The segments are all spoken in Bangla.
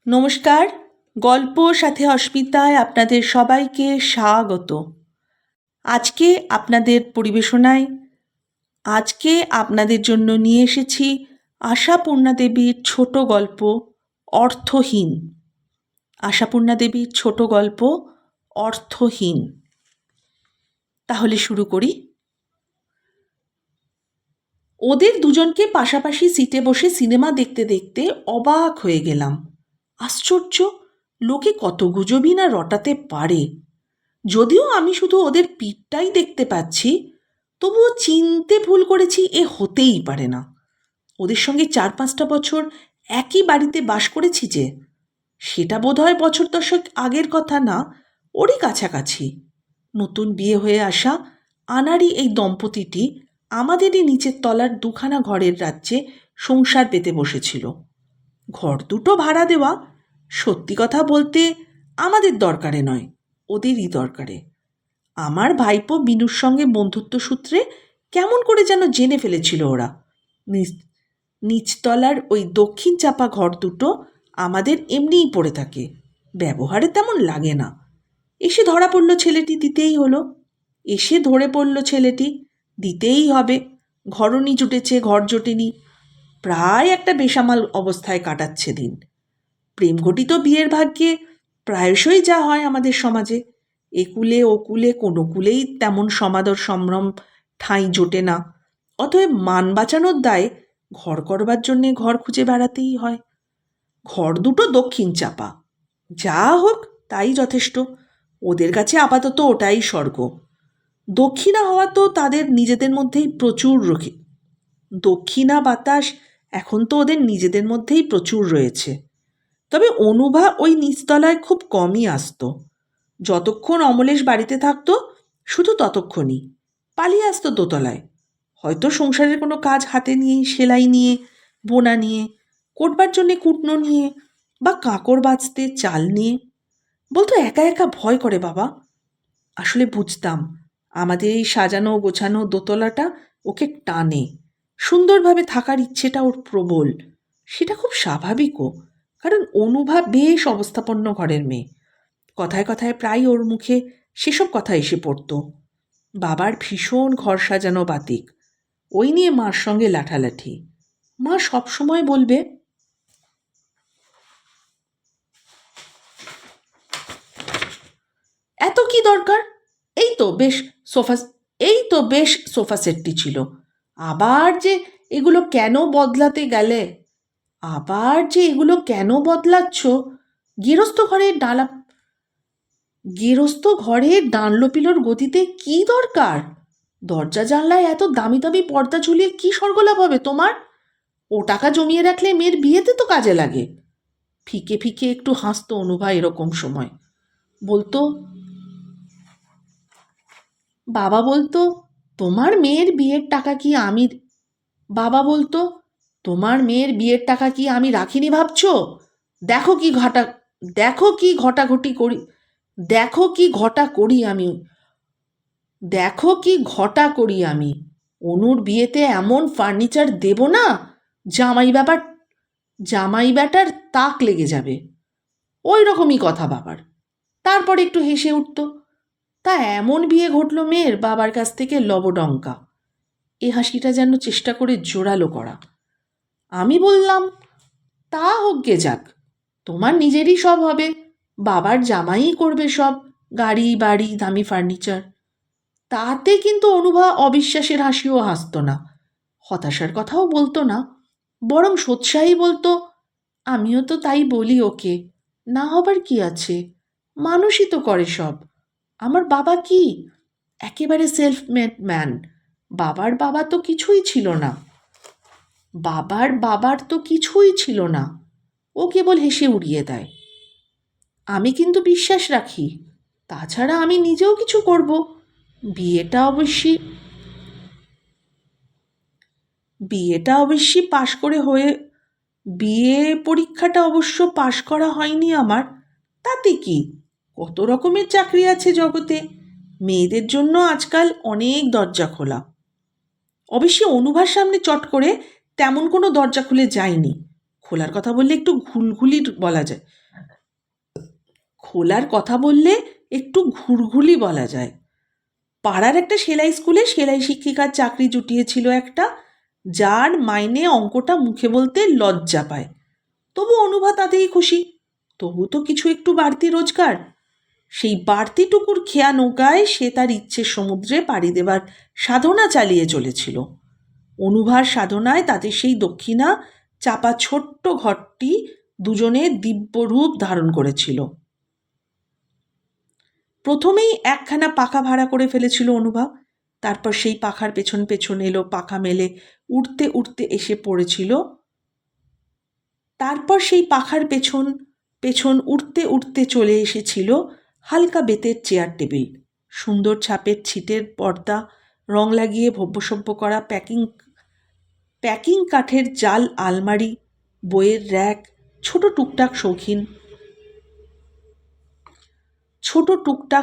নমস্কার, গল্প সাথে অস্মিতায় আপনাদের সবাইকে স্বাগত। আজকে আপনাদের পরিবেশনায় আপনাদের জন্য নিয়ে এসেছি আশাপূর্ণা দেবীর ছোট গল্প অর্থহীন। আশাপূর্ণা দেবীর ছোট গল্প অর্থহীন। তাহলে শুরু করি। ওদের দুজনকে পাশাপাশি সিটে বসে সিনেমা দেখতে দেখতে অবাক হয়ে গেলাম। আশ্চর্য, লোকে কত গুজবই না রটাতে পারে। যদিও আমি শুধু ওদের পিঠটাই দেখতে পাচ্ছি, তবুও চিনতে ভুল করেছি এ হতেই পারে না। ওদের সঙ্গে 4-5টা বছর একই বাড়িতে বাস করেছি যে, সেটা বোধহয় বছর 10 আগের কথা না, ওরই কাছাকাছি। নতুন বিয়ে হয়ে আসা আনাড়ি এই দম্পতিটি আমাদেরই নিচের তলার 2খানা ঘরের রাজ্যে সংসার পেতে বসেছিল। ঘর দুটো ভাড়া দেওয়া, সত্যি কথা বলতে আমাদের দরকারে নয়, ওদেরই দরকারে। আমার ভাইপো বিনুর সঙ্গে বন্ধুত্ব সূত্রে কেমন করে যেন জেনে ফেলেছিল ওরা। নিচতলার ওই দক্ষিণ চাপা ঘর দুটো আমাদের এমনিই পড়ে থাকে, ব্যবহারে তেমন লাগে না। এসে ধরা পড়ল ছেলেটি, দিতেই হলো। এসে ধরে পড়ল ছেলেটি, দিতেই হবে। ঘরনি জুটেছে, ঘর জোটেনি, প্রায় একটা বেসামাল অবস্থায় কাটাচ্ছে দিন। প্রেমঘটিত বিয়ের ভাগ্যে প্রায়শই যা হয় আমাদের সমাজে, একুলে ওকুলে কোনো কুলেই তেমন সমাদর সম্ভ্রম ঠাঁই জোটে না। অতএব মান বাঁচানোর দায়ে ঘর করবার জন্যে ঘর খুঁজে বেড়াতেই হয়। ঘর দুটো দক্ষিণ চাপা, যা হোক তাই যথেষ্ট। ওদের কাছে আপাতত ওটাই স্বর্গ। দক্ষিণা হওয়া তো তাদের নিজেদের মধ্যেই প্রচুর রক্ষে। দক্ষিণা বাতাস এখন তো ওদের নিজেদের মধ্যেই প্রচুর রয়েছে। তবে অনুভা ওই নিচতলায় খুব কমই আসতো। যতক্ষণ অমলেশ বাড়িতে থাকতো শুধু ততক্ষণই পালিয়ে আসতো দোতলায়। হয়তো সংসারের কোনো কাজ হাতে নিয়ে, সেলাই নিয়ে, বোনা নিয়ে, করবার জন্যে কুটনো নিয়ে, বা কাঁকড় বাছতে চাল নিয়ে। বলতো একা একা ভয় করে বাবা। আসলে বুঝতাম আমাদের এই সাজানো গোছানো দোতলাটা ওকে টানে। সুন্দরভাবে থাকার ইচ্ছেটা ওর প্রবল। সেটা খুব স্বাভাবিকও, কারণ অনুভা বেশ অবস্থাপন্ন ঘরের মেয়ে। কথায় কথায় প্রায় ওর মুখে সেসব কথা এসে পড়ত। বাবার ভীষণ ঘর সাজানো বাতিক, ওই নিয়ে মার সঙ্গে লাঠালাঠি। মা সবসময় বলবে, এত কি দরকার, এই তো বেশ সোফা সেটটি ছিল, আবার যে এগুলো কেন বদলাতে গেলে, আবার যে এগুলো কেন বদলাচ্ছ? গেরস্ত ঘরের ডানলোপিলোর গতিতে কি দরকার? দরজা জানলায় এত দামি দামি পর্দা ঝুলিয়ে কি স্বর্গলাভ হবে তোমার? ও টাকা জমিয়ে রাখলে মেয়ের বিয়েতে তো কাজে লাগে। ফিকে ফিকে একটু হাসতো অনুভা এরকম সময়। বাবা বলতো তোমার মেয়ের বিয়ের টাকা কি আমি বাবা বলতো তোমার মেয়ের বিয়ের টাকা কি আমি রাখিনি ভাবছো? দেখো কি ঘটা দেখো কি ঘটাঘটি করি দেখো কি ঘটা করি আমি দেখো কি ঘটা করি আমি অনুর বিয়েতে এমন ফার্নিচার দেব না, জামাই ব্যাটার তাক লেগে যাবে। ওই রকমই কথা বাবার। তারপর একটু হেসে উঠত। তা এমন বিয়ে ঘটল মেয়ের, বাবার কাছ থেকে লবডঙ্কা। এ হাসিটা যেন চেষ্টা করে জোরালো করা। আমি বললাম, তা হোক গে যাক, তোমার নিজেরই সব হবে, বাবার জামাই করবে সব, গাড়ি বাড়ি দামি ফার্নিচার। তাতে কিন্তু অনুভা অবিশ্বাসের হাসিও হাসত না, হতাশার কথাও বলতো না, বরং সোৎসাহী বলতো, আমিও তো তাই বলি ওকে, না হবার কি আছে, মানুষই তো করে সব। আমার বাবা কি একেবারে সেলফ মেড ম্যান, বাবার বাবা তো কিছুই ছিল না, বাবার তো কিছুই ছিল না, ও কেবল হেসে উড়িয়ে দেয়। আমি কিন্তু বিশ্বাস রাখি, তাছাড়া আমি নিজেও কিছু করব। বিয়েটা অবশ্যই পাশ করে হয়ে বিয়ে পরীক্ষাটা অবশ্য পাশ করা হয়নি আমার, তাতে কি, কত রকমের চাকরি আছে জগতে, মেয়েদের জন্য আজকাল অনেক দরজা খোলা। অবশ্যই অনুভার সামনে চট করে তেমন কোনো দরজা খুলে যায়নি, খোলার কথা বললে একটু ঘুলঘুলি বলা যায়, খোলার কথা বললে একটু ঘুরঘুলি বলা যায়। পাড়ার একটা সেলাই স্কুলে সেলাই শিক্ষিকার চাকরি জুটিয়েছিল একটা, যার মাইনে অঙ্কটা মুখে বলতে লজ্জা পায়। তবু অনুভা তাতেই খুশি, তবু তো কিছু একটু বাড়তি রোজগার। সেই বাড়তিটুকুর খেয়া নৌকায় সে তার ইচ্ছের সমুদ্রে পাড়ি দেবার সাধনা চালিয়ে চলেছিল। অনুভার সাধনায় তাদের সেই দক্ষিণা চাপা ছোট্ট ঘরটি দুজনে দিব্যরূপ ধারণ করেছিল। প্রথমেই একখানা পাখা ভাড়া করে ফেলেছিল অনুভা, তারপর সেই পাখার পেছন পেছন এলো পাখা মেলে উড়তে উড়তে এসে পড়েছিল, তারপর সেই পাখার পেছন পেছন উড়তে উড়তে চলে এসেছিল হালকা বেতের চেয়ার টেবিল, সুন্দর ছাপের ছিটের পর্দা, রং লাগিয়ে ভব্যসভ্য করা প্যাকিং কাঠের জাল আলমারি, বইয়ের র্যাক, ছোট টুকটাক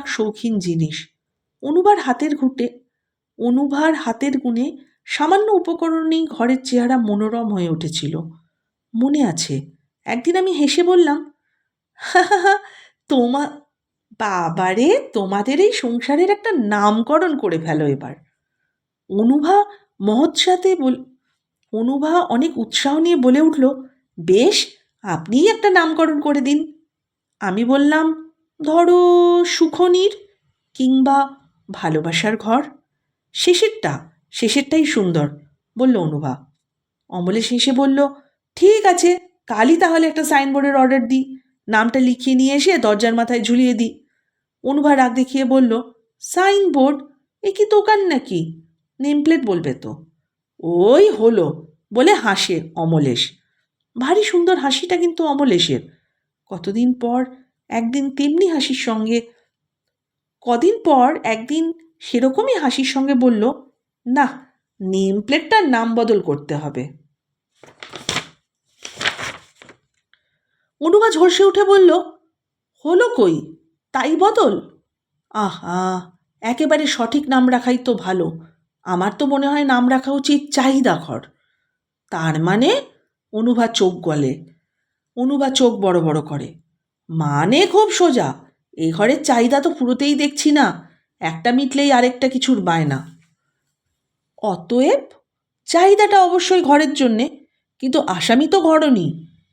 শৌখিন জিনিস। অনুভার হাতের গুণে সামান্য উপকরণেই ঘরের চেহারা মনোরম হয়ে উঠেছিল। মনে আছে একদিন আমি হেসে বললাম, হা হা হা, বাবারে, তোমাদের এই সংসারের একটা নামকরণ করে ফেলো এবার। অনুভা অনেক উৎসাহ নিয়ে বলে উঠল, বেশ, আপনিই একটা নামকরণ করে দিন। আমি বললাম, ধরো সুখনির, কিংবা ভালোবাসার ঘর। শেষেরটাই সুন্দর, বলল অনুভা। অমলেশ হেসে বলল, ঠিক আছে, কালই তাহলে একটা সাইনবোর্ডের অর্ডার দিই, নামটা লিখিয়ে নিয়ে এসে দরজার মাথায় ঝুলিয়ে দিই। অনুভা রাগ দেখিয়ে বলল, সাইনবোর্ড? এ কি দোকান নাকি? নেমপ্লেট বলবে তো। ওই হলো, বলে হাসে অমলেশ। ভারী সুন্দর হাসিটা কিন্তু অমলেশের। কদিন পর একদিন সেরকমই হাসির সঙ্গে বলল, না, নেম প্লেটটার নাম বদল করতে হবে। অনুভা ঝলসে উঠে বলল, হলো কই, তাই বদল? আহা, একেবারে সঠিক নাম রাখাই তো ভালো। আমার তো মনে হয় নাম রাখা উচিত চাহিদা ঘর। তার মানে? অনুভা চোখ বড় বড় করে। মানে খুব সোজা, এই ঘরের চাহিদা তো পুরোতেই দেখছি না, একটা মিটলেই আরেকটা কিছুর বায়না। অতএব চাহিদাটা অবশ্যই ঘরের জন্যে, কিন্তু আসামি তো ঘরনি।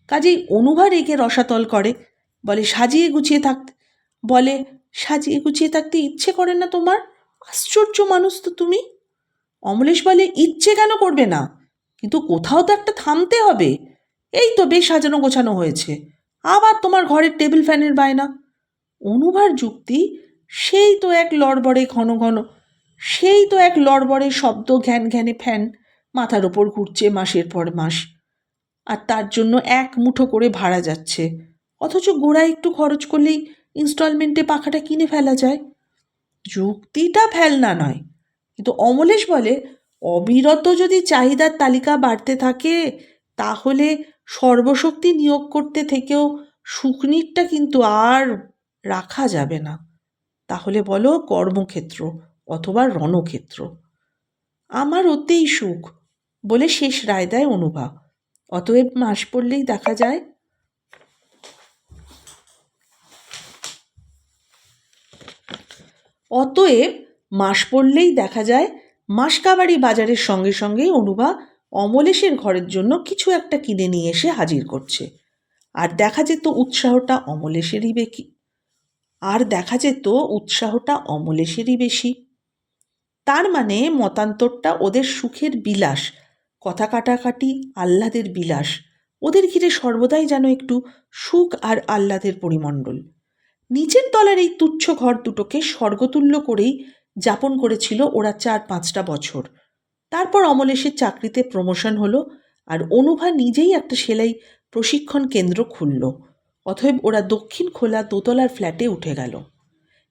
কাজেই অনুভা রেগে রসাতল করে, বলে সাজিয়ে গুছিয়ে থাকতে ইচ্ছে করে না তোমার? আশ্চর্য মানুষ তো তুমি। অমলেশ বলে, ইচ্ছে কেন করবে না, কিন্তু কোথাও তো একটা থামতে হবে। এই তো বেশ সাজানো গোছানো হয়েছে, আবার তোমার ঘরের টেবিল ফ্যানের বায়না। অনুভার যুক্তি, সেই তো এক লড়বড়ে শব্দ, ঘ্যান ঘ্যানে ফ্যান মাথার ওপর ঘুরছে মাসের পর মাস, আর তার জন্য এক মুঠো করে ভাড়া যাচ্ছে, অথচ গোড়ায় একটু খরচ করলেই ইনস্টলমেন্টে পাখাটা কিনে ফেলা যায়। যুক্তিটা ফেলনা নয়, কিন্তু অমলেশ বলে, অবিরত যদি চাহিদার তালিকা বাড়তে থাকে, তাহলে সর্বশক্তি নিয়োগ করতে থেকেও সুখনিরটা কিন্তু আর রাখা যাবে না। তাহলে বলো কর্মক্ষেত্র অথবা রণক্ষেত্র। আমার ওতেই সুখ, বলে শেষ রায় দেয় অনুভা। অতএব মাস পড়লেই দেখা যায় মাসকাবাড়ি বাজারের সঙ্গে সঙ্গেই অনুভা অমলেশের ঘরের জন্য কিছু একটা কিনে নিয়ে এসে হাজির করছে। আর দেখা যেত উৎসাহটা অমলেশেরই বেশি। তার মানে মতান্তরটা ওদের সুখের বিলাস, কথা কাটাকাটি, আহ্লাদের বিলাস। ওদের ঘিরে সর্বদাই যেন একটু সুখ আর আহ্লাদের পরিমণ্ডল। নিচের তলার এই তুচ্ছ ঘর দুটোকে স্বর্গতুল্য করেই যাপন করেছিল ওরা 4-5টা বছর। তারপর অমলেশের চাকরিতে প্রমোশন হলো, আর অনুভা নিজেই একটা সেলাই প্রশিক্ষণ কেন্দ্র খুলল। অতএব ওরা দক্ষিণ খোলা দোতলার ফ্ল্যাটে উঠে গেল।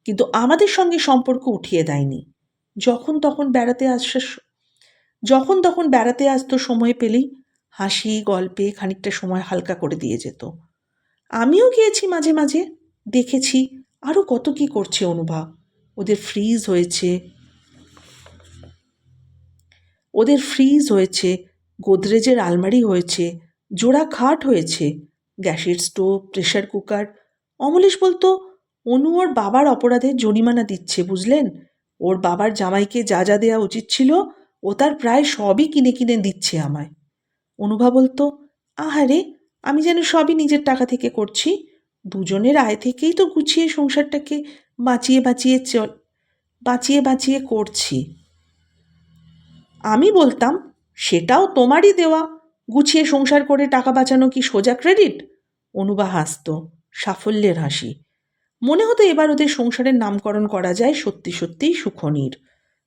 কিন্তু আমাদের সঙ্গে সম্পর্ক উঠিয়ে দেয়নি। যখন তখন বেড়াতে আসতো, সময় পেলেই হাসি গল্পে খানিকটা সময় হালকা করে দিয়ে যেত। আমিও গিয়েছি মাঝে মাঝে, দেখেছি আরও কত কি করছে অনুভা। ওদের ফ্রিজ হয়েছে, গোদরেজের আলমারি হয়েছে, জোড়া খাট হয়েছে, গ্যাসের স্টোভ, প্রেশার কুকার। অমলেশ বলতো অনু ওর বাবার অপরাধের জরিমানা দিচ্ছে, বুঝলেন? ওর বাবার জামাইকে যা যা দেওয়া উচিত ছিল ও তার প্রায় সবই কিনে কিনে দিচ্ছে আমায়। অনুভা বলতো, আহারে, আমি যেন সবই নিজের টাকা থেকে করছি, দুজনের আয় থেকেই তো গুছিয়ে সংসারটাকে বাঁচিয়ে বাঁচিয়ে বাঁচিয়ে বাঁচিয়ে করছি। আমি বলতাম, সেটাও তোমারই দেওয়া, গুছিয়ে সংসার করে টাকা বাঁচানো কি সোজা ক্রেডিট? অনুভা হাসত, সাফল্যের হাসি। মনে হতো এবার ওদের সংসারের নামকরণ করা যায় সত্যি সত্যিই সুখনির।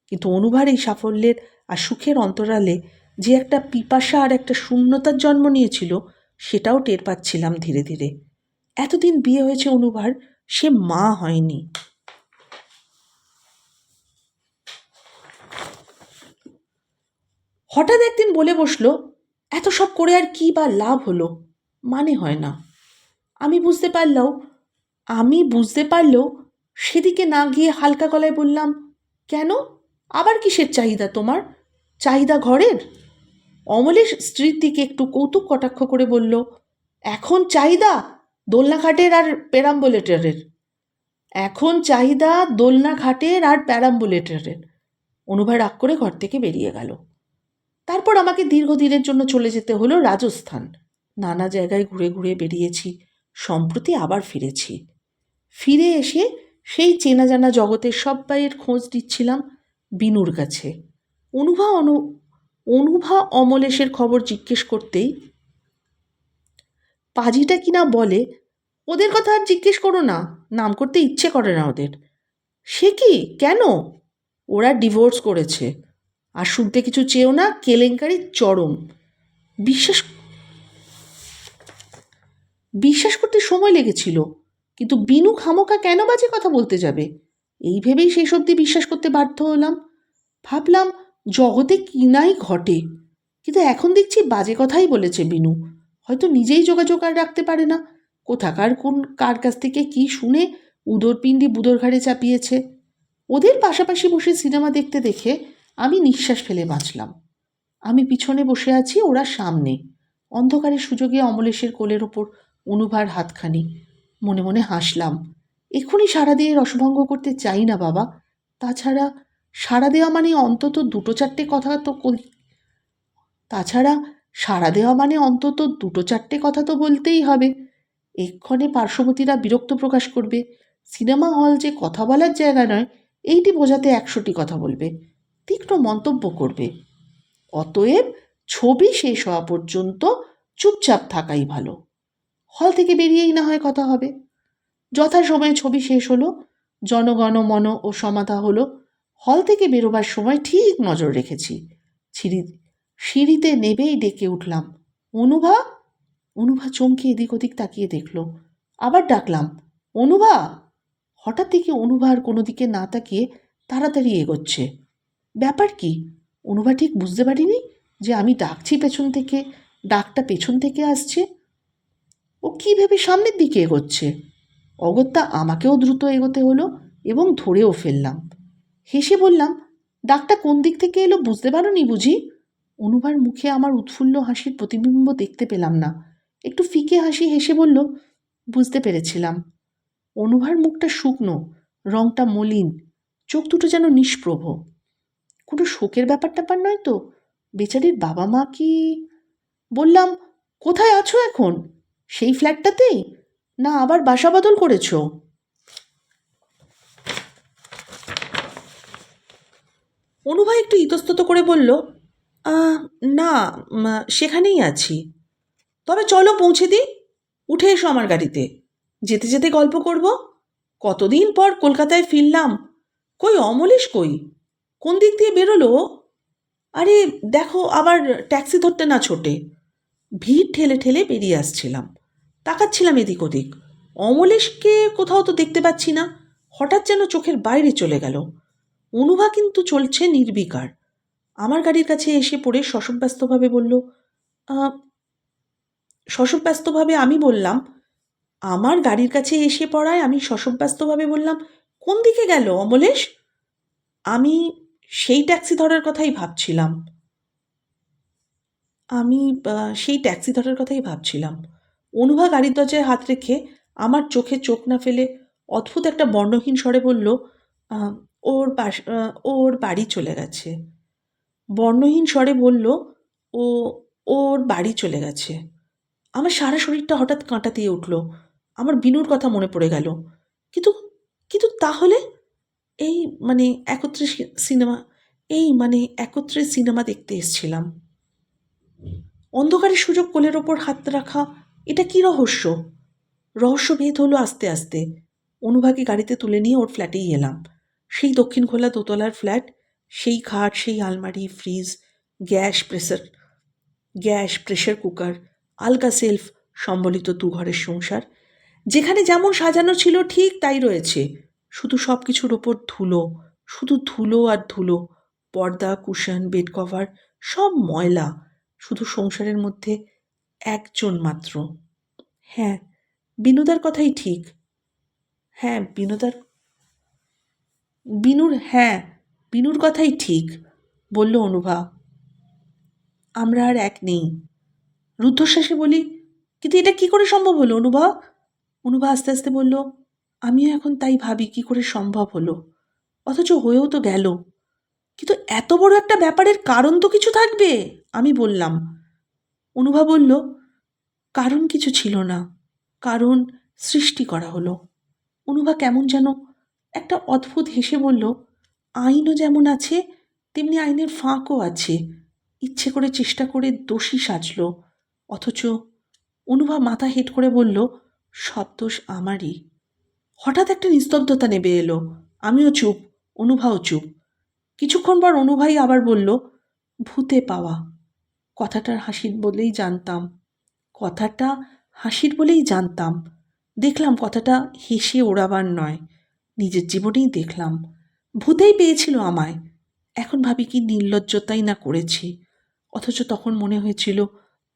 কিন্তু অনুভার এই সাফল্যের আর সুখের অন্তরালে যে একটা পিপাসা আর একটা শূন্যতার জন্ম নিয়েছিল, সেটাও টের পাচ্ছিলাম ধীরে ধীরে। এতদিন বিয়ে হয়েছে অনুভার, সে মা হয়নি। হঠাৎ একদিন বলে বসলো, এত সব করে আর কি বা লাভ হলো, মানে হয় না। আমি বুঝতে পারলেও সেদিকে না গিয়ে হালকা গলায় বললাম, কেন, আবার কিসের চাহিদা তোমার? চাহিদা ঘরের? অমলের স্ত্রীর দিকে একটু কৌতুক কটাক্ষ করে বলল, এখন চাহিদা দোলনা খাটের আর প্যারাম্বুলেটরের। এখন চাহিদা দোলনা খাটের আর প্যারাম্বুলেটরের। অনুভা রাগ করে ঘর থেকে বেরিয়ে গেল। তারপর আমাকে দীর্ঘদিনের জন্য চলে যেতে হলো রাজস্থান। নানা জায়গায় ঘুরে ঘুরে বেরিয়েছি, সম্প্রতি আবার ফিরেছি। ফিরে এসে সেই চেনা জানা জগতের সব্বাইয়ের খোঁজ দিচ্ছিলাম বিনুর কাছে। অনুভা অমলেশের খবর জিজ্ঞেস করতেই পাজিটা কিনা বলে, ওদের কথা আর জিজ্ঞেস করো না, নাম করতে ইচ্ছে করে না ওদের। সে কি, কেন? ওরা ডিভোর্স করেছে। আর শুনতে কিছু চেয়েও না, কেলেঙ্কারির চরম। বিশ্বাস বিশ্বাস করতে সময় লেগেছিল, কিন্তু বিনু খামোকা কেন বাজে কথা বলতে যাবে, এই ভেবেই শেষ অবধি বিশ্বাস করতে বাধ্য হলাম। ভাবলাম জগতে কি নাই ঘটে, কিন্তু এখন দেখছি বাজে কথাই বলেছে বিনু। হয়তো নিজেই যোগাযোগ আর রাখতে পারে না, কোথাকার কোন কার কাছ থেকে কি শুনে উদরপিণ্ডি বুদর ঘাড়ে চাপিয়েছে। ওদের পাশাপাশি বসে সিনেমা দেখতে দেখে আমি নিঃশ্বাস ফেলে বাঁচলাম। আমি পিছনে বসে আছি, ওরা সামনে। অন্ধকারের সুযোগে অমলেশের কোলের ওপর অনুভার হাতখানি। মনে মনে হাসলাম, এক্ষুনি সাড়া দিয়ে রসভঙ্গ করতে চাই না বাবা। তাছাড়া সাড়া দেওয়া মানে অন্তত দুটো চারটে কথা তো বলতেই হবে। এক্ষণে পার্শ্ববর্তীরা বিরক্ত প্রকাশ করবে। সিনেমা হল যে কথা বলার জায়গা নয়, এইটি বোঝাতে 100টি কথা বলবে, তীক্ষ্ণ মন্তব্য করবে। অতএব ছবি শেষ হওয়া পর্যন্ত চুপচাপ থাকাই ভালো। হল থেকে বেরিয়েই না হয় কথা হবে। যথাসময়ে ছবি শেষ হলো, জনগণ মন ও সমাধা হলো। হল থেকে বেরোবার সময় ঠিক নজর রেখেছি। সিঁড়িতে নেবেই ডেকে উঠলাম, অনুভা। অনুভা চমকে এদিক ওদিক তাকিয়ে দেখল। আবার ডাকলাম, অনুভা। হঠাৎ দেখি অনুভা আর কোনো দিকে না তাকিয়ে তাড়াতাড়ি এগোচ্ছে। ব্যাপার কি? অনুভা ঠিক বুঝতে পারিনি যে আমি ডাকছি পেছন থেকে, ডাকটা পেছন থেকে আসছে। ও কী ভেবে সামনের দিকে এগোচ্ছে। অগত্যা আমাকেও দ্রুত এগোতে হলো এবং ধরেও ফেললাম। হেসে বললাম, ডাকটা কোন দিক থেকে এলো বুঝতে পারোনি বুঝি? অনুভার মুখে আমার উৎফুল্ল হাসির প্রতিবিম্ব দেখতে পেলাম না। একটু ফিকে হাসি হেসে বলল, বুঝতে পেরেছিলাম। অনুভার মুখটা শুকনো, রংটা মলিন, চোখ দুটো যেন নিষ্প্রভ। কোনো শোকের ব্যাপার নয় তো? বেচারির বাবা মা কি? বললাম, কোথায় আছো এখন? সেই ফ্ল্যাটটাতেই, না আবার বাসা বদল করেছ? অনুভা একটু ইতস্তত করে বলল, না, সেখানেই আছি। তবে চলো পৌঁছে দিই, উঠে এসো আমার গাড়িতে, যেতে যেতে গল্প করব। কতদিন পর কলকাতায় ফিরলাম। কই অমলেশ, কই, কোন দিক দিয়ে বেরোলো? আরে দেখো, আবার ট্যাক্সি ধরতে না ছোটে। ভিড় ঠেলে ঠেলে বেরিয়ে আসছিলাম, তাকাচ্ছিলাম এদিক ওদিক। অমলেশকে কোথাও তো দেখতে পাচ্ছি না। হঠাৎ যেন চোখের বাইরে চলে গেল। অনুভা কিন্তু চলছে নির্বিকার। আমার গাড়ির কাছে এসে পড়ে শশব্যস্তভাবে আমি বললাম, আমার গাড়ির কাছে এসে পড়ায় আমি শশব্যস্তভাবে বললাম, কোন দিকে গেল অমলেশ? আমি সেই ট্যাক্সি ধরার কথাই ভাবছিলাম। আমি সেই ট্যাক্সি ধরার কথাই ভাবছিলাম। অনুভা গাড়ির দরজায় হাত রেখে আমার চোখে চোখ না ফেলে অদ্ভুত একটা বর্ণহীন স্বরে বলল, আহ, ওর বাড়ি চলে গেছে। বর্ণহীন স্বরে বলল, ও ওর বাড়ি চলে গেছে। আমার সারা শরীরটা হঠাৎ কাঁটা দিয়ে উঠল। আমার বিনুর কথা মনে পড়ে গেল। কিন্তু কিন্তু তাহলে এই মানে একত্রে সিনেমা একত্রে সিনেমা দেখতে এসেছিলাম। অন্ধকারের সুযোগ কোলের ওপর হাত রাখা, এটা কি রহস্য? রহস্যভেদ হলো আস্তে আস্তে। অনুভাকে গাড়িতে তুলে নিয়ে ওর ফ্ল্যাটেই এলাম। সেই দক্ষিণ খোলা দোতলার ফ্ল্যাট, সেই খাট, সেই আলমারি, ফ্রিজ, গ্যাস প্রেশার কুকার, আলগা সেলফ সম্বলিত দুঘরের সংসার। যেখানে যেমন সাজানো ছিল ঠিক তাই রয়েছে, শুধু সব কিছুর ওপর ধুলো, শুধু ধুলো আর ধুলো। পর্দা, কুশন, বেড কভার সব ময়লা। শুধু সংসারের মধ্যে একজন মাত্র। হ্যাঁ, বিনুদার কথাই ঠিক। হ্যাঁ বিনুর কথাই ঠিক, বলল অনুভা। আমরা আর এক নেই। রুদ্ধশ্বাসে বলি, কিন্তু এটা কি করে সম্ভব হলো অনুভা? অনুভা আস্তে আস্তে বলল, আমিও এখন তাই ভাবি কি করে সম্ভব হলো, অথচ হয়েও তো গেল। কিন্তু এত বড় একটা ব্যাপারের কারণ তো কিছু থাকবে, আমি বললাম। অনুভা বলল, কারণ কিছু ছিল না, কারণ সৃষ্টি করা হলো। অনুভা কেমন যেন একটা অদ্ভুত হেসে বলল, আইনও যেমন আছে তেমনি আইনের ফাঁকও আছে। ইচ্ছে করে চেষ্টা করে দোষী সাজল, অথচ। অনুভা মাথা হেঁট করে বলল, সব দোষ আমারই। হঠাৎ একটা নিস্তব্ধতা নেমে এলো। আমিও চুপ, অনুভাও চুপ। কিছুক্ষণ পর অনুভাই আবার বলল, ভূতে পাওয়া। কথাটার হাসির বলেই জানতাম কথাটা হাসির বলেই জানতাম। দেখলাম কথাটা হেসে ওড়াবার নয়, নিজের জীবনেই দেখলাম। ভূতেই পেয়েছিল আমায়। এখন ভাবি কি নির্লজ্জতাই না করেছি, অথচ তখন মনে হয়েছিল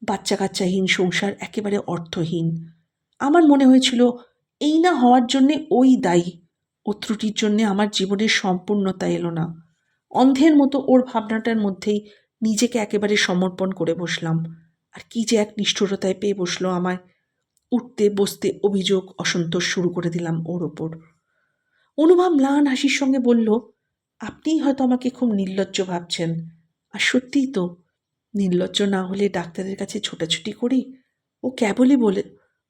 বাচ্চা কাচ্চাহীন সংসার একেবারে অর্থহীন। আমার মনে হয়েছিল এই না হওয়ার জন্যে ওই দায়ী। ও ত্রুটির জন্যে আমার জীবনের সম্পূর্ণতা এলো না। অন্ধের মতো ওর ভাবনাটার মধ্যেই নিজেকে একেবারে সমর্পণ করে বসলাম। আর কি যে এক নিষ্ঠুরতায় পেয়ে বসলো আমায়। উঠতে বসতে অভিযোগ, অসন্তোষ শুরু করে দিলাম ওর ওপর। অনুভব ম্লান হাসির সঙ্গে বলল, আপনিই হয়তো আমাকে খুব নির্লজ্জ ভাবছেন। আর সত্যিই তো, নির্লজ্জ না হলে ডাক্তারের কাছে ছোটাছুটি করি। ও কেবলই বলে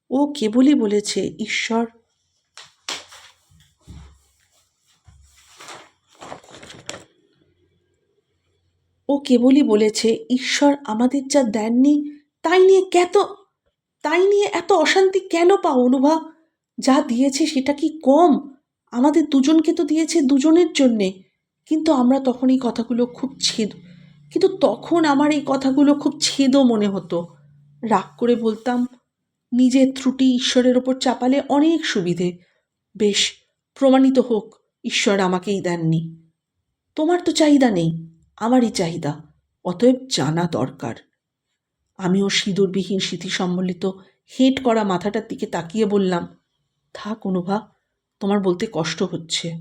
ও কেবলই বলেছে ঈশ্বর ও কেবলই বলেছে ঈশ্বর আমাদের যা দেননি তাই নিয়ে তাই নিয়ে এত অশান্তি কেন পাও অনুভা? যা দিয়েছে সেটা কি কম? আমাদের দুজনকে তো দিয়েছে দুজনের জন্যে। কিন্তু আমরা তখন এই কথাগুলো খুব কিন্তু তখন আমার এই কথাগুলো খুব ছেদও মনে হতো। রাগ করে বলতাম, নিজের ত্রুটি ঈশ্বরের ওপর চাপালে অনেক সুবিধে। বেশ, প্রমাণিত হোক ঈশ্বর আমাকেই দেননি। তোমার তো চাহিদা নেই, আমারই চাহিদা, অতএব জানা দরকার। আমিও সিঁদুরবিহীন স্মৃতি সম্বলিত হেঁট করা মাথাটার দিকে তাকিয়ে বললাম, থাক অনুভা, তোমার বলতে কষ্ট হচ্ছে।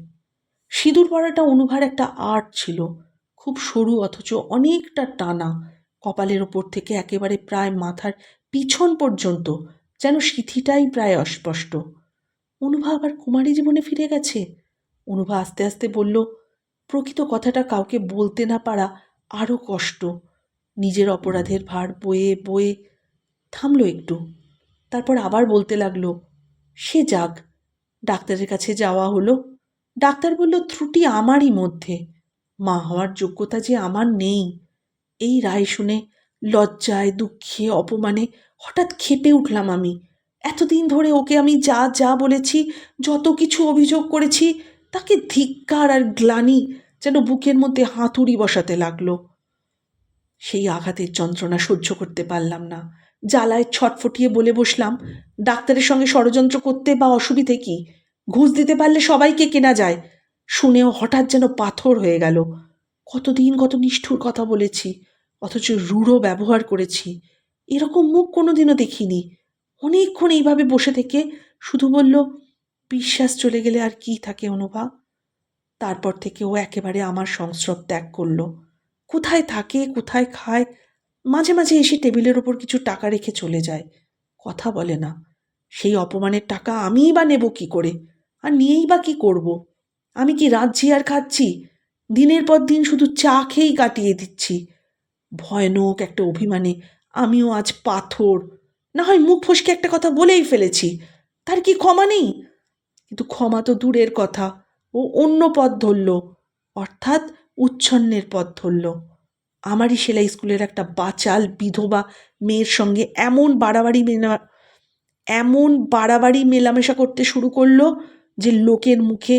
সিঁদুর পরাটা অনুভার একটা আর্ট ছিল, খুব সরু অথচ অনেকটা টানা, কপালের ওপর থেকে একেবারে প্রায় মাথার পিছন পর্যন্ত, যেন সিথিটাই প্রায় অস্পষ্ট। অনুভা আবার কুমারী জীবনে ফিরে গেছে? অনুভা আস্তে আস্তে বলল, প্রকৃত কথাটা কাউকে বলতে না পারা আরও কষ্ট। নিজের অপরাধের ভার বয়ে বয়ে থামলো একটু, তারপর আবার বলতে লাগলো, সে যাক, ডাক্তারের কাছে যাওয়া হলো। ডাক্তার বলল ত্রুটি আমারই মধ্যে, মা হওয়ার যোগ্যতা যে আমার নেই। এই রায় শুনে লজ্জায়, দুঃখে, অপমানে হঠাৎ ক্ষেপে উঠলাম আমি। এতদিন ধরে ওকে আমি যা যা বলেছি, যত কিছু অভিযোগ করেছি, তাকে ধিক্কার আর গ্লানি যেন বুকের মধ্যে হাতুড়ি বসাতে লাগলো। সেই আঘাতের যন্ত্রণা সহ্য করতে পারলাম না। জ্বালায় ছটফটিয়ে বলে বসলাম, ডাক্তারের সঙ্গে ষড়যন্ত্র করতে বা অসুবিধে কি? ঘুষ দিতে পারলে সবাইকে কেনা যায়। শুনেও হঠাৎ যেন পাথর হয়ে গেল। কতদিন কত নিষ্ঠুর কথা বলেছি, অথচ রূঢ় ব্যবহার করেছি। এরকম মুখ কোনোদিনও দেখিনি। অনেকক্ষণ এইভাবে বসে থেকে শুধু বলল, বিশ্বাস চলে গেলে আর কি থাকে অনুভা? তারপর থেকে ও একেবারে আমার সংস্রব ত্যাগ করল। কোথায় থাকে, কোথায় খায়, মাঝে মাঝে এসে টেবিলের ওপর কিছু টাকা রেখে চলে যায়, কথা বলে না। সেই অপমানের টাকা আমিই বা নেব কি করে, আর নিয়েই বা কি করব? আমি কি রাঁধছি আর খাচ্ছি? দিনের পর দিন শুধু চা খেয়েই কাটিয়ে দিচ্ছি। ভয়ানক একটা অভিমানে আমিও আজ পাথর। না হয় মুখ ফসকে একটা কথা বলেই ফেলেছি, তার কি ক্ষমা নেই? কিন্তু ক্ষমা তো দূরের কথা, ও অন্য পথ ধরল, অর্থাৎ উচ্ছন্নের পথ ধরল। আমারই সেলাই স্কুলের একটা বাচাল বিধবা মেয়ের সঙ্গে এমন বাড়াবাড়ি মেলামেশা করতে শুরু করলো যে লোকের মুখে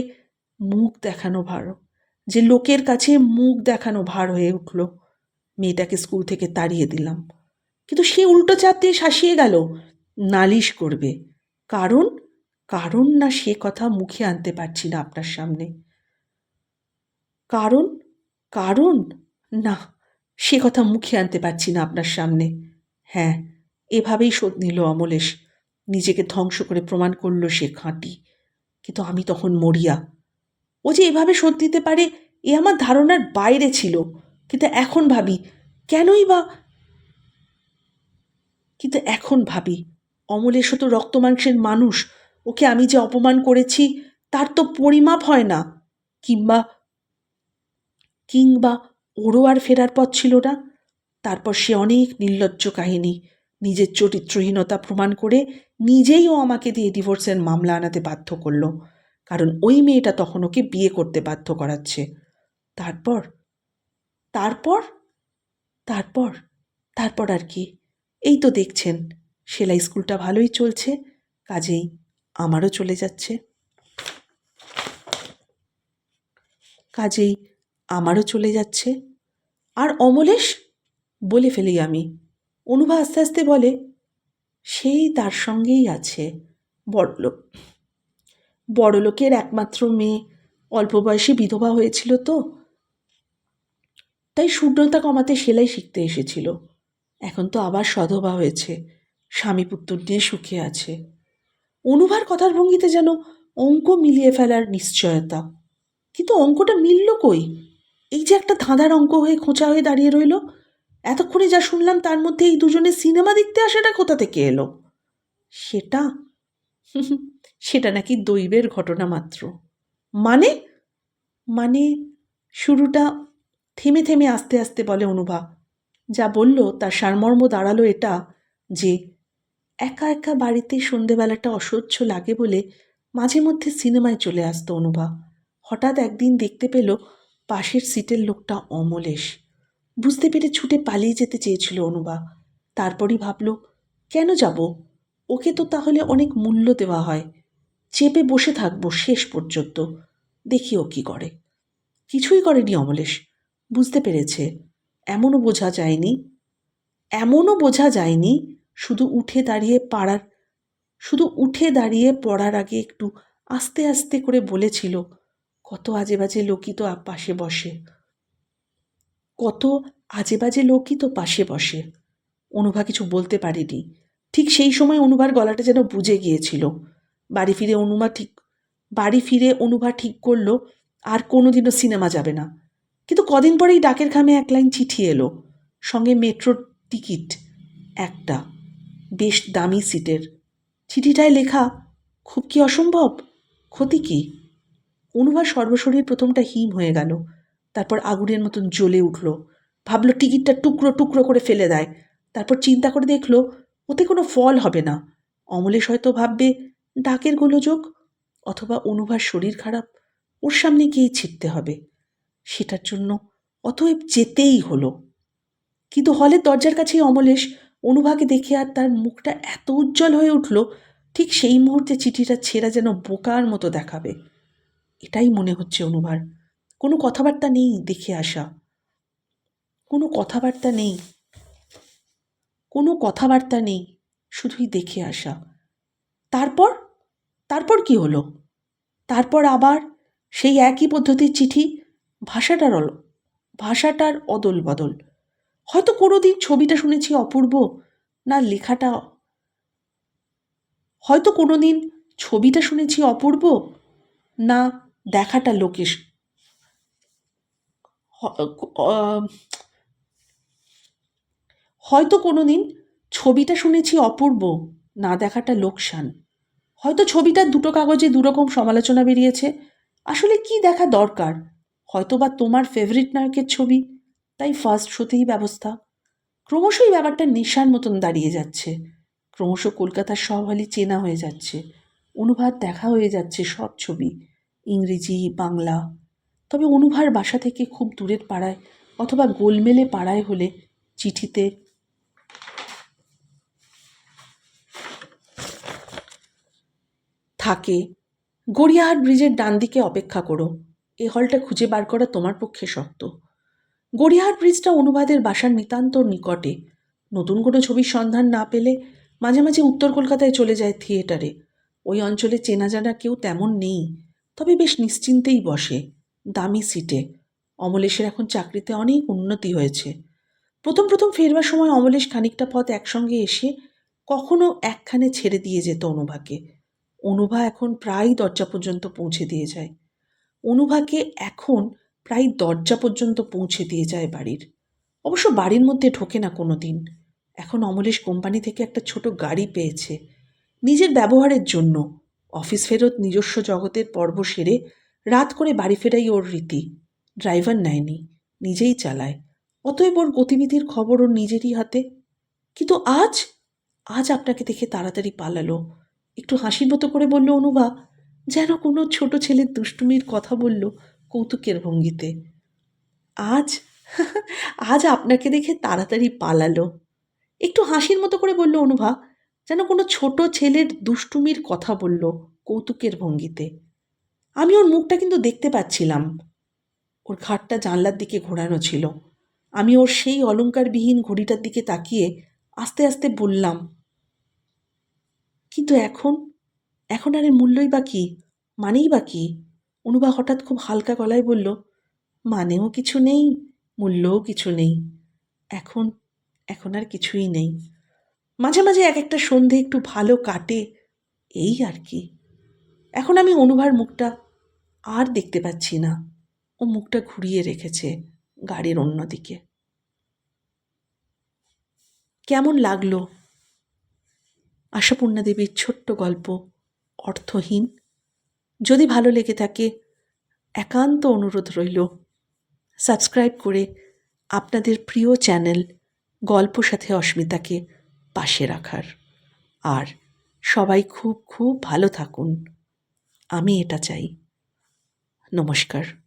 মুখ দেখানো ভার যে লোকের কাছে মুখ দেখানো ভার হয়ে উঠল। মেয়েটাকে স্কুল থেকে তাড়িয়ে দিলাম, কিন্তু সে উল্টো চাপ দিয়ে শাসিয়ে গেল নালিশ করবে। কারণ কারণ না, সে কথা মুখে আনতে পারছি না আপনার সামনে। কারণ কারণ না, সে কথা মুখে আনতে পারছি না আপনার সামনে। হ্যাঁ, এভাবেই শোধ নিল অমলেশ। নিজেকে ধ্বংস করে প্রমাণ করল সে খাঁটি। কিন্তু আমি তখন মরিয়া। ও যে এভাবে শোধ দিতে পারে এ আমার ধারণার বাইরে ছিল। কিন্তু এখন ভাবি কেনই বা কিন্তু এখন ভাবি অমলেশও তো রক্ত মাংসের মানুষ। ওকে আমি যে অপমান করেছি তার তো পরিমাপ হয় না। কিংবা কিংবা ওরও আর ফেরার পথ ছিল না। তারপর সে অনেক নির্লজ্জ কাহিনী, নিজের চরিত্রহীনতা প্রমাণ করে নিজেই ও আমাকে দিয়ে ডিভোর্সের মামলা আনাতে বাধ্য করলো, কারণ ওই মেয়েটা তখন ওকে বিয়ে করতে বাধ্য করাচ্ছে। তারপর তারপর তারপর তারপর আর কি? এই তো দেখছেন, সেলাই স্কুলটা ভালোই চলছে, কাজেই আমারও চলে যাচ্ছে। কাজেই আমারও চলে যাচ্ছে। আর অমলেশ? বলে ফেলি আমি। অনুভা আস্তে আস্তে বলে, সেই তার সঙ্গেই আছে। বড়লোক বড়লোকের একমাত্র মেয়ে, অল্প বয়সে বিধবা হয়েছিল তো, তাই শূন্যতা কমাতে সেলাই শিখতে এসেছিল। এখন তো আবার সধবা হয়েছে, স্বামী পুত্র নিয়ে সুখে আছে। অনুভার কথার ভঙ্গিতে যেন অঙ্ক মিলিয়ে ফেলার নিশ্চয়তা। কিন্তু অঙ্কটা মিলল কই? এই যে একটা ধাঁধার অঙ্ক হয়ে খোঁচা হয়ে দাঁড়িয়ে রইল। এতক্ষণে যা শুনলাম তার মধ্যে এই দুজনে সিনেমা দেখতে আসাটা কোথা থেকে এলো? সেটা সেটা নাকি দৈবের ঘটনা মাত্র। মানে মানে শুরুটা থেমে থেমে আস্তে আস্তে বলে অনুভা। যা বলল তার সারমর্ম দাঁড়ালো এটা যে, একা একা বাড়িতে সন্ধেবেলাটা অসহ্য লাগে বলে মাঝে মধ্যে সিনেমায় চলে আসতো অনুভা। হঠাৎ একদিন দেখতে পেল পাশের সিটের লোকটা অমলেশ। বুঝতে পেরে ছুটে পালিয়ে যেতে চেয়েছিল অনুভা। তারপরই ভাবল, কেন যাব? ওকে তো তাহলে অনেক মূল্য দেওয়া হয়। চেপে বসে থাকবো শেষ পর্যন্ত, দেখি ও কী করে। কিছুই করেনি অমলেশ। বুঝতে পেরেছে, এমনও বোঝা যায়নি। শুধু উঠে দাঁড়িয়ে পড়ার আগে একটু আস্তে আস্তে করে বলেছিল, কত আজে বাজে লোকই তো পাশে বসে। অনুভা কিছু বলতে পারেনি। ঠিক সেই সময় অনুভার গলাটা যেন বুঝে গিয়েছিল। বাড়ি ফিরে অনুভা ঠিক করল আর কোনোদিনও সিনেমা যাবে না। কিন্তু কদিন পরেই ডাকের খামে এক লাইন চিঠি এলো, সঙ্গে মেট্রোর টিকিট একটা, বেশ দামি সিটের। চিঠিটায় লেখা, খুব কি অসম্ভব, ক্ষতি কি? অনুভার সর্বশরীর প্রথমটা হিম হয়ে গেল, তারপর আগুনের মতন জ্বলে উঠল। ভাবল টিকিটটা টুকরো টুকরো করে ফেলে দেয়। তারপর চিন্তা করে দেখল ওতে কোনো ফল হবে না। অমলেশ হয়তো ভাববে ডাকের গোলযোগ, অথবা অনুভার শরীর খারাপ, ওর সামনে গিয়েই ছিটতে হবে। সেটার জন্য অতএব যেতেই হলো। কিন্তু হলের দরজার কাছেই অমলেশ অনুভাকে দেখে আর তার মুখটা এত উজ্জ্বল হয়ে উঠল, ঠিক সেই মুহূর্তে চিঠিটা ছেঁড়া যেন বোকার মতো দেখাবে। এটাই মনে হচ্ছে অনুভার। কোনো কথাবার্তা নেই, দেখে আসা। কোনো কথাবার্তা নেই, শুধুই দেখে আসা। তারপর তারপর কি হলো? তারপর আবার সেই একই পদ্ধতির চিঠি, ভাষাটার অদল বদল। হয়তো কোনোদিন ছবিটা শুনেছি অপূর্ব, না লেখাটা হয়তো কোনোদিন ছবিটা শুনেছি অপূর্ব, না দেখাটা লোকেশ। হয়তো কোনো দিন ছবিটা শুনেছি অপূর্ব, না দেখাটা লোকসান। হয়তো ছবিটার দুটো কাগজে দুরকম সমালোচনা বেরিয়েছে। আসলে কি দেখা দরকার? হয়তো বা তোমার ফেভারিট নায়কের ছবি, তাই ফার্স্ট শোতেই ব্যবস্থা। ক্রমশই ব্যাপারটা নেশার মতন দাঁড়িয়ে যাচ্ছে। ক্রমশ কলকাতার সব হলই চেনা হয়ে যাচ্ছে। অনুভার দেখা হয়ে যাচ্ছে সব ছবি, ইংরেজি, বাংলা। তবে অনুভার বাসা থেকে খুব দূরের পাড়ায় অথবা গোলমেলে পাড়ায় হলে চিঠিতে থাকে, গড়িয়াহাট ব্রিজের ডান দিকে অপেক্ষা করো। এ হলটা খুঁজে বার করা তোমার পক্ষে শক্ত। গড়িয়াহাট ব্রিজটা অনুবাদের বাসার নিতান্ত নিকটে। নতুন কোনো ছবির সন্ধান না পেলে মাঝে মাঝে উত্তর কলকাতায় চলে যায় থিয়েটারে। ওই অঞ্চলে চেনা জানা কেউ তেমন নেই, তবে বেশ নিশ্চিন্তেই বসে, দামি সিটে। অমলেশের এখন চাকরিতে অনেক উন্নতি হয়েছে। প্রথম প্রথম ফেরবার সময় অমলেশ খানিকটা পথ একসঙ্গে এসে কখনো একখানে ছেড়ে দিয়ে যেত অনুভাকে। অনুভা এখন প্রায় দরজা পর্যন্ত পৌঁছে দিয়ে যায়। অনুভাকে এখন প্রায় দরজা পর্যন্ত পৌঁছে দিয়ে যায় বাড়ির। অবশ্য বাড়ির মধ্যে ঢোকে না কোনো দিন। এখন অমলেশ কোম্পানি থেকে একটা ছোট গাড়ি পেয়েছে নিজের ব্যবহারের জন্য। অফিস ফেরত নিজস্ব জগতের পর্ব সেরে রাত করে বাড়ি ফেরাই ওর রীতি। ড্রাইভার নেয়নি, নিজেই চালায়। অতএব ওর গতিবিধির খবর ওর নিজেরই হাতে। কিন্তু আজ আজ আপনাকে দেখে তাড়াতাড়ি পালালো। একটু হাসির মতো করে বলল অনুভা, যেন কোনো ছোট ছেলের দুষ্টুমির কথা বলল কৌতুকের ভঙ্গিতে। আজ আজ আপনাকে দেখে তাড়াতাড়ি পালালো। একটু হাসির মতো করে বলল অনুভা, যেন কোনো ছোট ছেলের দুষ্টুমির কথা বলল কৌতুকের ভঙ্গিতে। আমি ওর মুখটা কিন্তু দেখতে পাচ্ছিলাম। ওর ঘাটটা জানলার দিকে ঘোরানো ছিল। আমি ওর সেই অলংকারবিহীন ঘড়িটার দিকে তাকিয়ে আস্তে আস্তে বললাম, কিন্তু এখন এখন আর এর মূল্যই বা কী, মানেই বা কী? অনুভা হঠাৎ খুব হালকা গলায় বলল, মানেও কিছু নেই, মূল্যও কিছু নেই। এখন এখন আর কিছুই নেই। মাঝে মাঝে এক একটা সন্ধে একটু ভালো কাটে, এই আর কি। এখন আমি অনুভার মুখটা আর দেখতে পাচ্ছি না। ও মুখটা ঘুরিয়ে রেখেছে গাড়ির অন্যদিকে। কেমন লাগলো আশাপূর্ণা দেবীর ছোট্ট গল্প অর্থহীন? যদি ভালো লেগে থাকে একান্ত অনুরোধ রইল সাবস্ক্রাইব করে আপনাদের প্রিয় চ্যানেল গল্প সাথে অস্মিতাকে পাশে রাখার। আর সবাই খুব খুব ভালো থাকুন, আমি এটা চাই। নমস্কার।